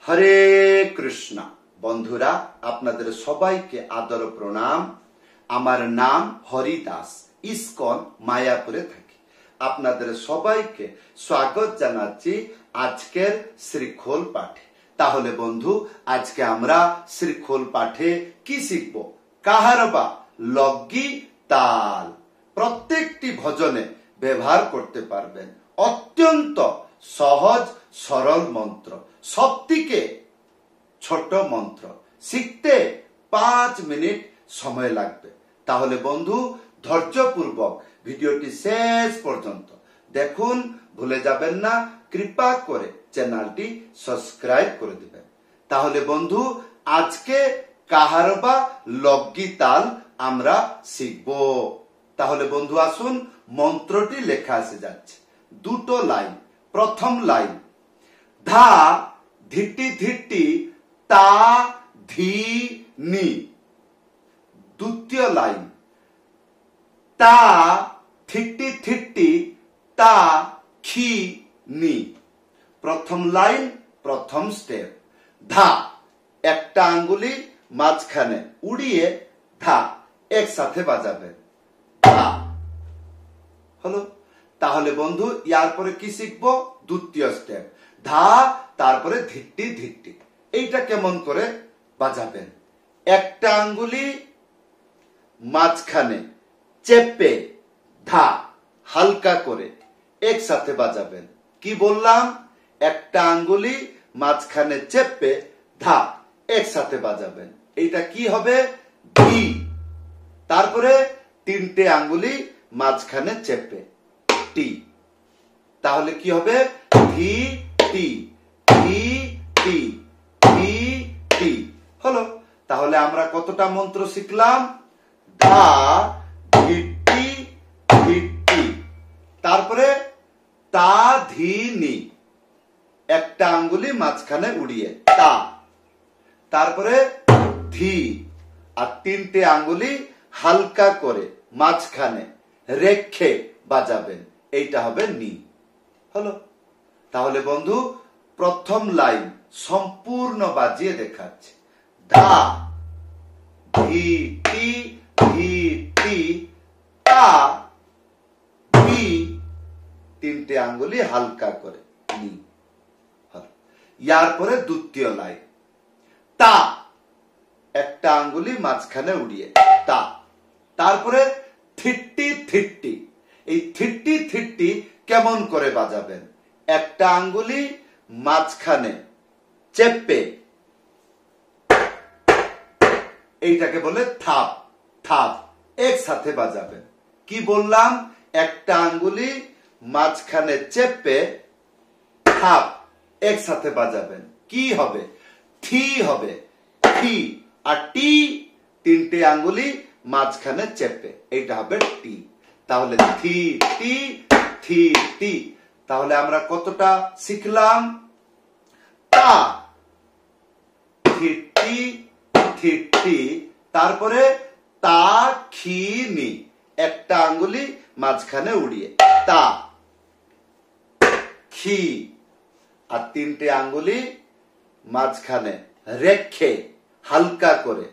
হরে কৃষ্ণ। বন্ধুরা, আপনাদের সবাইকে আদর প্রণাম। আমার নাম হরিদাস, ইসকন মায়াপুরে থাকি। আপনাদের সবাইকে স্বাগত জানাচ্ছি আজকের শ্রীখোল পাঠে। তাহলে বন্ধু, আজকে আমরা শ্রীখোল পাঠে কি শিখব? কাহারবা, লগি, তাল। প্রত্যেকটি ভজনে ব্যবহার করতে পারবেন। অত্যন্ত সহজ সরল মন্ত্র, সবথেকে ছোট মন্ত্র। শিখতে 5 মিনিট সময় লাগবে। তাহলে বন্ধু, ধৈর্যপূর্বক ভিডিওটি শেষ পর্যন্ত দেখুন, ভুলে যাবেন না কৃপা করে চ্যানেলটি সাবস্ক্রাইব করে দিবেন। তাহলে বন্ধু, আজকে কাহারবা, লগি, তাল আমরা শিখব। তাহলে বন্ধু আসুন, মন্ত্রটি লেখা এসে যাচ্ছে, দুটো লাইন। প্রথম লাইন, ধা ধিটি ধিটি তা ধি নি। দ্বিতীয় লাইন, তা থিটি থিটি তা খি নি। প্রথম লাইন, প্রথম স্টেপ। ধা, একটা আঙ্গুলি মাঝখানে উড়িয়ে ধা একসাথে বাজাবেন। ধা হলো। তাহলে বন্ধু, ইয়ার পরে কি শিখবো? দ্বিতীয় স্টেপ, ধা, তারপরে ধিটি ধিটি। এইটা কেমন করে বাজাবেন? একটা আঙ্গুলি মাঝখানে চেপে ধা হালকা করে একসাথে বাজাবেন। কি বললাম? একটা আঙ্গুলি মাঝখানে চেপে ধা একসাথে বাজাবেন। এইটা কি হবে? ধি। তারপরে 3টে আঙ্গুলি মাঝখানে চেপে টি। তাহলে কি হবে? ধি টি, ধি টি, ধি টি হলো। তাহলে আমরা কতটা মন্ত্র শিখলাম? ধা ধিটি ধিটি, তারপরে তা ধি নি, একটা আঙ্গুলি মাঝখানে উড়িয়ে তা, তারপরে ধি, আর 3টে আঙ্গুলি হালকা করে মাঝখানে রেখে বাজাবেন। এইটা হবে নি। হলো। তাহলে বন্ধু, প্রথম লাইন সম্পূর্ণ বাজিয়ে দেখাচ্ছে। ধা ধি টি ধি টি তা ধি, 3টে আঙ্গুলি হালকা করে নি। ইয়ার পরে দ্বিতীয় লাইন, তা, একটা আঙ্গুলি মাঝখানে উড়িয়ে তা, তারপরে থিটি থিটি। এই থিটি থিটি কেমন করে বাজাবেন? একটা আঙ্গুলি মাঝখানে চেপে, এইটাকে বলে থাপ। থাপ একসাথে বাজাবেন। কি বললাম? একটা আঙ্গুলি মাঝখানে চেপে থাপ একসাথে বাজাবেন। কি হবে? থি হবে। থি আর টি, 3টে আঙ্গুলি মাঝখানে চেপে, এইটা হবে টি। তাহলে থি টি থি টি। তাহলে আমরা কতটা শিখলাম? তা থিটি থিটি, তারপরে তা খি নি, একটা আঙ্গুলি মাঝখানে উড়িয়ে তা খি, আর 3টে আঙ্গুলি মাঝখানে রেখে হালকা করে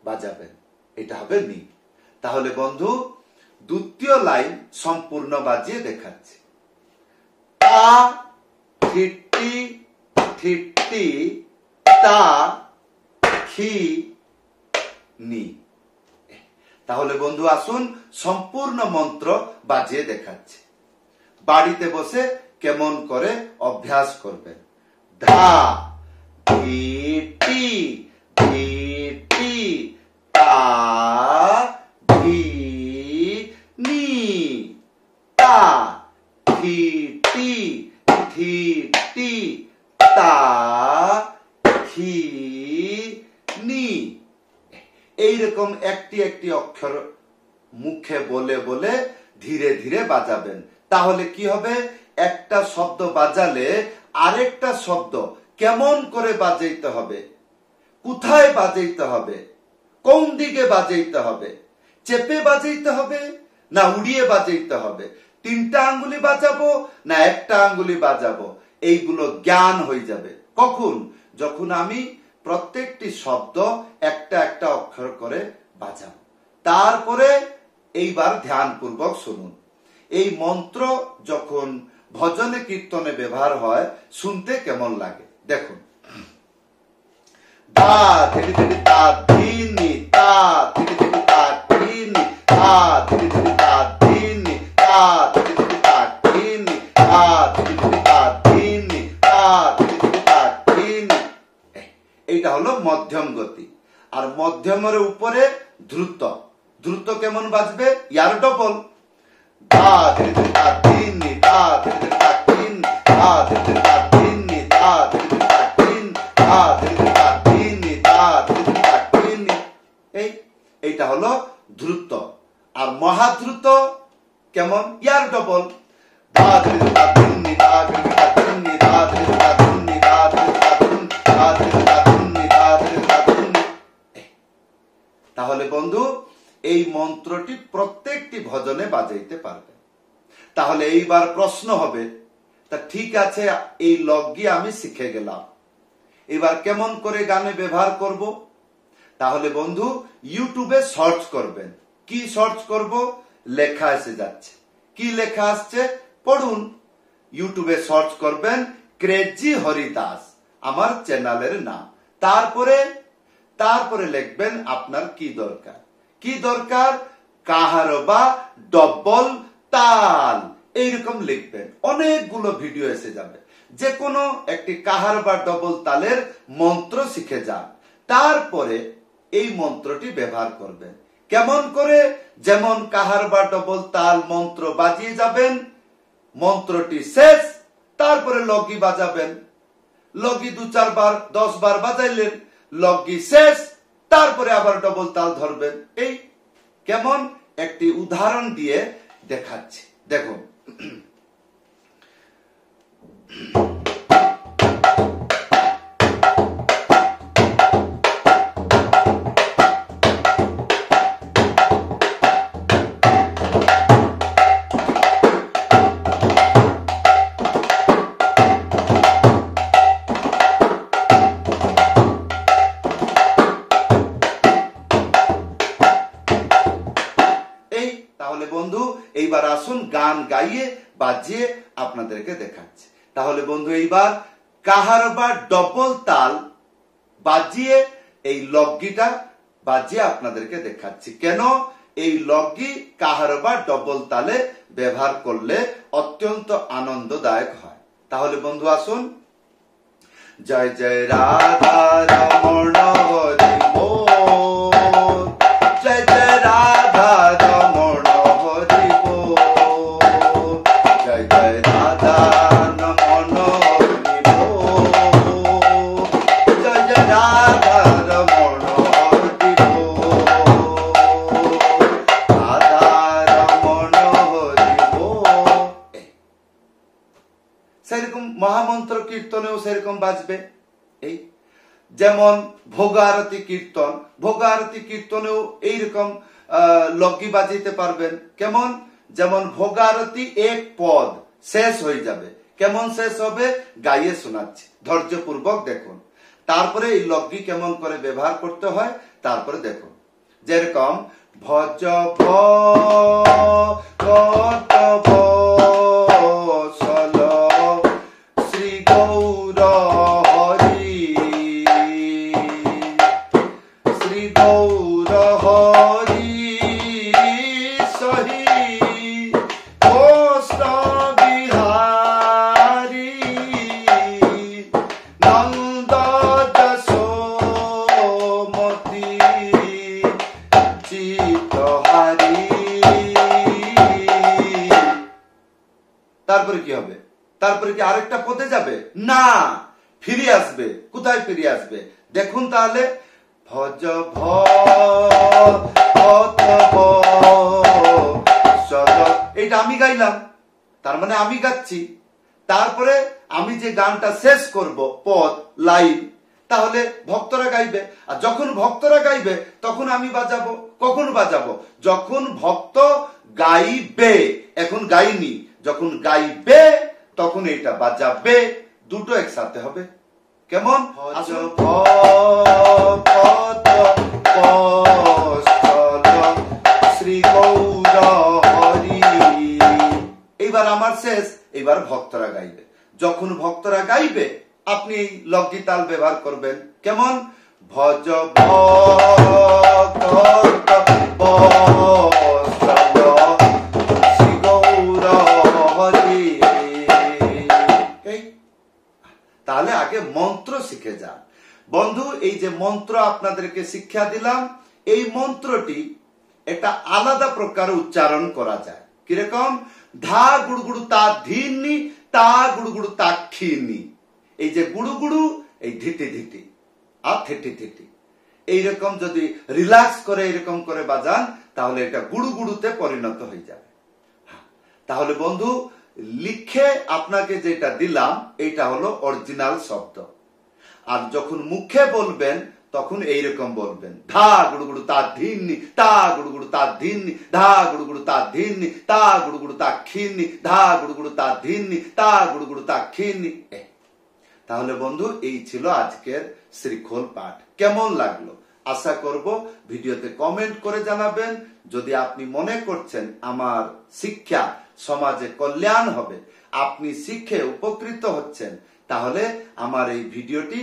বাজাবেন। এটা হবে নি। তাহলে বন্ধু, দ্বিতীয় লাইন সম্পূর্ণ বাজিয়ে দেখাচ্ছে। তা থিটি থিটি তা খি নি। তাহলে বন্ধু আসুন, সম্পূর্ণ মন্ত্র বাজিয়ে দেখাচ্ছে। বাড়িতে বসে কেমন করে অভ্যাস করবেন। ধা ধিটি ধিটি তা ধি নি, তা ধিটি ধিটি তা খি নি। এইরকম একটি একটি অক্ষর মুখে বলে বলে ধীরে ধীরে বাজাবেন। তাহলে কি হবে? একটা শব্দ বাজালে আরেকটা শব্দ কেমন করে বাজাইতে হবে, কোথায় বাজাইতে হবে, কোন দিকে বাজাইতে হবে, চেপে বাজাইতে হবে না উড়িয়ে বাজাইতে হবে, 3টা আঙ্গুলি বাজাবো না একটা আঙ্গুলি বাজাবো, এইগুলো জ্ঞান হয়ে যাবে। কখন? যখন আমি প্রত্যেকটি শব্দ একটা একটা অক্ষর করে বাজাবো। তারপরে এইবার ধ্যানপূর্বক শুনুন। এই মন্ত্র যখন ভজনে কীর্তনে ব্যবহার হয় শুনতে কেমন লাগে দেখুন। তা ধীরে ধীরে তা ধিনি, তা ধীরে ধীরে তা ধিনি, তা ধীরে ধীরে তা ধিনি, তা ধীরে ধীরে তা ধিনি, তা ধীরে ধীরে তা ধিনি, তা ধীরে ধীরে তা ধিনি। এইটা হলো মধ্যম গতি। আর মধ্যমের উপরে দ্রুত। দ্রুত কেমন বাজবে? ইয়ার ডবল। তা ধীরে ধীরে তা ধিনি, তা ধীরে ধীরে তা ধিনি, তা ধীরে ধীরে তা ধিনি, তা ধীরে ধীরে তা ধিনি, তা ধীরে ধীরে তা ধিনি, তা ধীরে ধীরে তা ধিনি। এইটা হলো দ্রুত। আর মহাদ্রুত কেমন? ইয়ার ডবল। তা ধীরে ধীরে তা ধিনি, তা ধীরে ধীরে তা ধিনি, তা ধীরে ধীরে তা ধিনি, তা ধীরে ধীরে তা ধিনি, তা ধীরে ধীরে তা ধিনি, তা ধীরে ধীরে তা ধিনি। তাহলে বন্ধু এই মন্ত্রটি প্রত্যেকটি ভজনে বাজাইতে পারবে। তাহলে এইবার প্রশ্ন হবে, তা ঠিক আছে এই লগ্গি আমি শিখে গেলাম, এবার কেমন করে গানে ব্যবহার করব? তাহলে বন্ধু ইউটিউবে সার্চ করবেন। কি সার্চ করব? লেখা এসে যাচ্ছে। কি লেখা আসছে পড়ুন। ইউটিউবে সার্চ করবেন ক্রেজি হরিদাস, আমার চ্যানেলের নাম। তারপরে লিখবেন আপনার কি দরকার। কি দরকার? কাহারবা ডবল তাল, এইরকম লিখবেন। অনেকগুলো ভিডিও এসে যাবে। যে কোনো একটি কাহারবা ডবল তালের মন্ত্র শিখে যান। তারপরে এই মন্ত্রটি ব্যবহার করবেন। কেমন করে? যেমন কাহারবা ডবল তাল মন্ত্র বাজিয়ে যাবেন, মন্ত্রটি শেষ, তারপরে লগি বাজাবেন। লগি 2-4 বার 10 বার বাজাইলেন, লগি শেষ, তারপরে আবার ডবল তাল ধরবেন। এই কেমন একটি উদাহরণ দিয়ে দেখাচ্ছি দেখুন। তাহলে বন্ধু এইবার আসুন গান গাইয়ে বাজিয়ে আপনাদেরকে দেখাচ্ছি। তাহলে বন্ধু এইবার কাহারবা ডবল তাল বাজিয়ে এই লগগিটা বাজিয়ে আপনাদেরকে দেখাচ্ছি। কেন এই লগগি কাহারবা ডবল তালে ব্যবহার করলে অত্যন্ত আনন্দদায়ক হয়। তাহলে বন্ধু আসুন। জয় জয় রাধা রমণ হরি বল, জয় জয় রাধা রমণ হরি বল, জয় জয় রাধা রমণ হরি বল, জয় জয় রাধা রমণ হরি বল, রাধা রমণ হরি বল। সেরকম মহামন্ত্র কীর্তনেও সেরকম বাজবে। এই যেমন ভোগারতি কীর্তন, ভোগারতি কীর্তনেও এইরকম লগগি বাজাইতে পারবেন। কেমন? যেমন ভোগারতি এক পদ শেষ হয়ে যাবে। কেমন শেষ হবে? গাইয়ে শোনাচ্ছি, ধৈর্যপূর্বক দেখুন। তারপরে এই লগগি কেমন করে ব্যবহার করতে হয় তারপরে দেখুন। যেরকম ভজ ভব শ্রী গৌর হরি, শ্রী গৌর হরি সহি কৃষ্ণ বিহারী নন্দ যশোমতি চিত্তহারী। তারপরে কি হবে? তারপরে কি আরেকটা পদে যাবে? না, ফিরে আসবে। কোথায় ফিরে আসবে দেখুন তাহলে। ভজ এইটা আমি গাইলাম, তার মানে আমি গাচ্ছি। তারপরে আমি যে গানটা শেষ করব পদ লাইন, তাহলে ভক্তরা গাইবে। আর যখন ভক্তরা গাইবে তখন আমি বাজাবো। কখন বাজাবো? যখন ভক্ত গাইবে। এখন গাইনি, যখন গাইবে তখন এইটা বাজাবে। দুটো একসাথে হবে। কেমন? শ্রী গৌরহরি। এইবার আমার শেষ, এইবার ভক্তরা গাইবে। যখন ভক্তরা গাইবে আপনি এই লগ্গিতাল ব্যবহার করবেন। কেমন? ভজ শ্রী গৌরহরি। তাহলে আগে মন্ত্র শিখে যান। বন্ধু, এই যে মন্ত্র আপনাদেরকে শিক্ষা দিলাম, এই মন্ত্রটি একটা আলাদা প্রকার উচ্চারণ করা যায়। কিরকম? ধা গুড়গুড়ু তা ধিনি, তা গুড়গুড়ু তা খিনি। এই যে গুড়ুগুড়ু, এই ধিটি ধিটি আর থেটি থেটি, এইরকম যদি রিল্যাক্স করে এরকম করে বাজান তাহলে এটা গুড়ুগুড়ুতে পরিণত হয়ে যাবে। তাহলে বন্ধু, লিখে আপনাকে যেটা দিলাম এইটা হলো অরিজিনাল শব্দ। আর যখন মুখে বলবেন তখন এইরকম বলবেন, ধা গুড়ুগুড়ু তা ধিনি, তা গুড়ুগুড়ু তা ধিনি, ধা গুড়ুগুড়ু তা ধিনি, তা গুড়ুগুড়ু তা খিনি, ধা গুড়ুগুড়ু তা ধিনি, তা গুড়ুগুড়ু তা খিনি। তাহলে বন্ধু, এই ছিল আজকের শ্রীখোল পাঠ। কেমন লাগলো? আশা করব ভিডিওতে কমেন্ট করে জানাবেন। যদি আপনি মনে করছেন আমার শিক্ষা সমাজে কল্যাণ হবে, আপনি শিখে উপকৃত হচ্ছেন, তাহলে আমার এই ভিডিওটি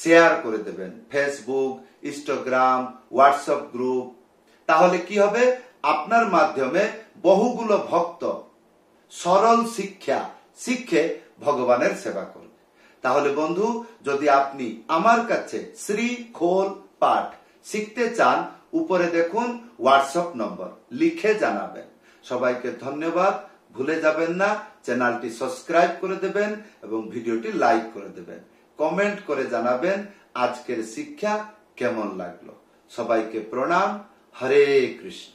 শেয়ার করে দেবেন ফেসবুক, ইনস্টাগ্রাম, হোয়াটসঅ্যাপ গ্রুপ। তাহলে কি হবে? আপনার মাধ্যমে বহুগুলো ভক্ত সরল শিক্ষা শিখে ভগবানের সেবা করবে। তাহলে বন্ধু, যদি আপনি আমার কাছে শ্রীখোল পাঠ শিখতে চান, উপরে দেখুন হোয়াটসঅ্যাপ নম্বর, লিখে জানাবেন। সবাইকে ধন্যবাদ। ভুলে যাবেন না চ্যানেলটি সাবস্ক্রাইব করে দেবেন এবং ভিডিওটি লাইক করে দেবেন। কমেন্ট করে জানাবেন আজকের শিক্ষা কেমন লাগলো। সবাইকে প্রণাম। হরে কৃষ্ণ।